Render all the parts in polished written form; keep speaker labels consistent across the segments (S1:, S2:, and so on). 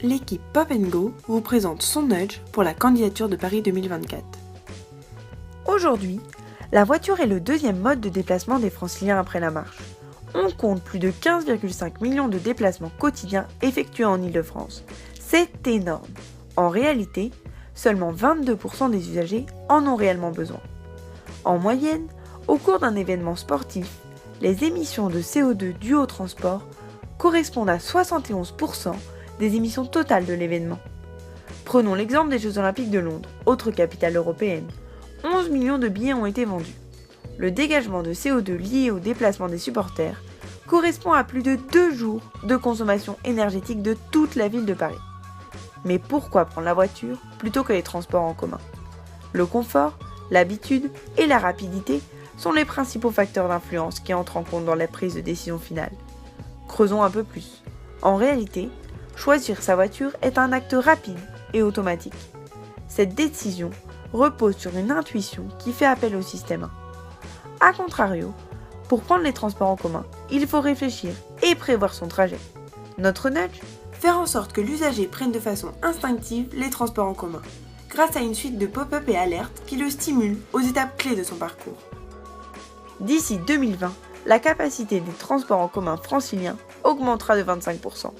S1: l'équipe Pop & Go vous présente son nudge pour la candidature de Paris 2024.
S2: Aujourd'hui, la voiture est le deuxième mode de déplacement des Franciliens après la marche. On compte plus de 15,5 millions de déplacements quotidiens effectués en Île-de-France. C'est énorme. En réalité, seulement 22% des usagers en ont réellement besoin. En moyenne, au cours d'un événement sportif, les émissions de CO2 dues au transport correspondent à 71% des émissions totales de l'événement. Prenons l'exemple des Jeux Olympiques de Londres, autre capitale européenne. 11 millions de billets ont été vendus. Le dégagement de CO2 lié au déplacement des supporters correspond à plus de 2 jours de consommation énergétique de toute la ville de Paris. Mais pourquoi prendre la voiture plutôt que les transports en commun ? Le confort, l'habitude et la rapidité sont les principaux facteurs d'influence qui entrent en compte dans la prise de décision finale. Creusons un peu plus. En réalité, choisir sa voiture est un acte rapide et automatique. Cette décision repose sur une intuition qui fait appel au système 1. A contrario, pour prendre les transports en commun, il faut réfléchir et prévoir son trajet. Notre nudge ?
S1: Faire en sorte que l'usager prenne de façon instinctive les transports en commun, grâce à une suite de pop-up et alertes qui le stimulent aux étapes clés de son parcours.
S2: D'ici 2020, la capacité des transports en commun franciliens augmentera de 25%.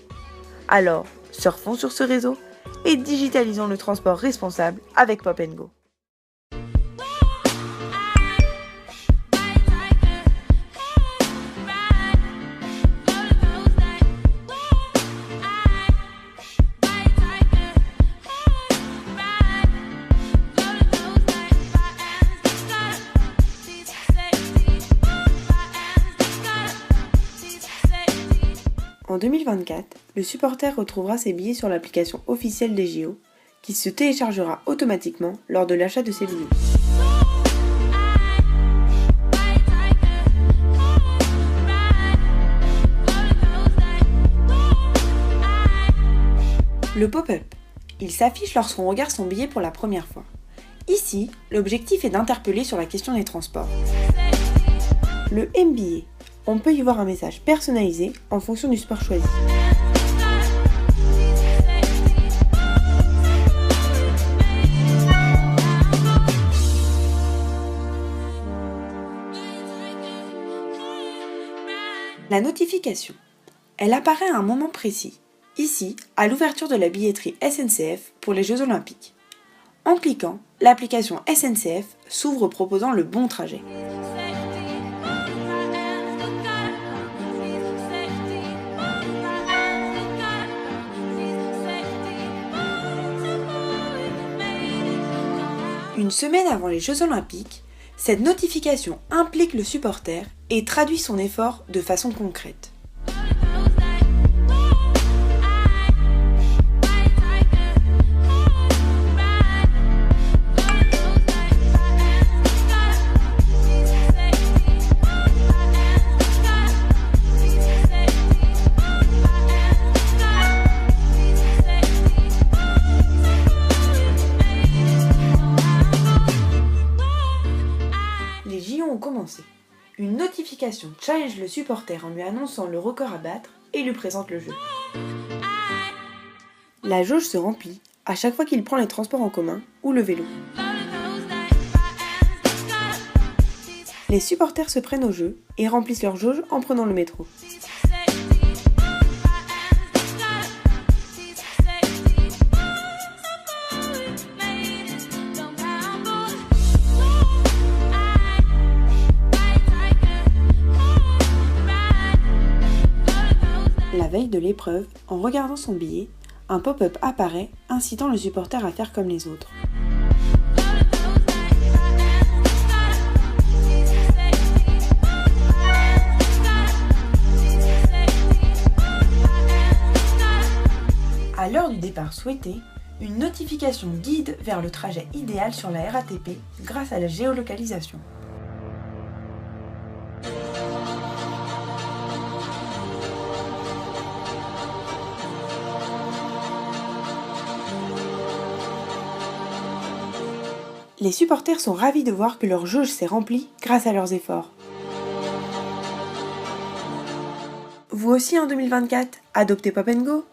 S2: Alors, surfons sur ce réseau et digitalisons le transport responsable avec Pop & Go.
S1: En 2024, le supporter retrouvera ses billets sur l'application officielle des JO, qui se téléchargera automatiquement lors de l'achat de ses billets. Le pop-up. Il s'affiche lorsqu'on regarde son billet pour la première fois. Ici, l'objectif est d'interpeller sur la question des transports. Le MBA. On peut y voir un message personnalisé en fonction du sport choisi. La notification. Elle apparaît à un moment précis, ici à l'ouverture de la billetterie SNCF pour les Jeux Olympiques. En cliquant, l'application SNCF s'ouvre proposant le bon trajet. Une semaine avant les Jeux Olympiques, cette notification implique le supporter et traduit son effort de façon concrète. Les JO ont commencé. Une notification challenge le supporter en lui annonçant le record à battre et lui présente le jeu. La jauge se remplit à chaque fois qu'il prend les transports en commun ou le vélo. Les supporters se prennent au jeu et remplissent leur jauge en prenant le métro. La veille de l'épreuve, en regardant son billet, un pop-up apparaît incitant le supporter à faire comme les autres. À l'heure du départ souhaité, une notification guide vers le trajet idéal sur la RATP grâce à la géolocalisation. Les supporters sont ravis de voir que leur jauge s'est remplie grâce à leurs efforts. Vous aussi en 2024, adoptez Pop & Go ?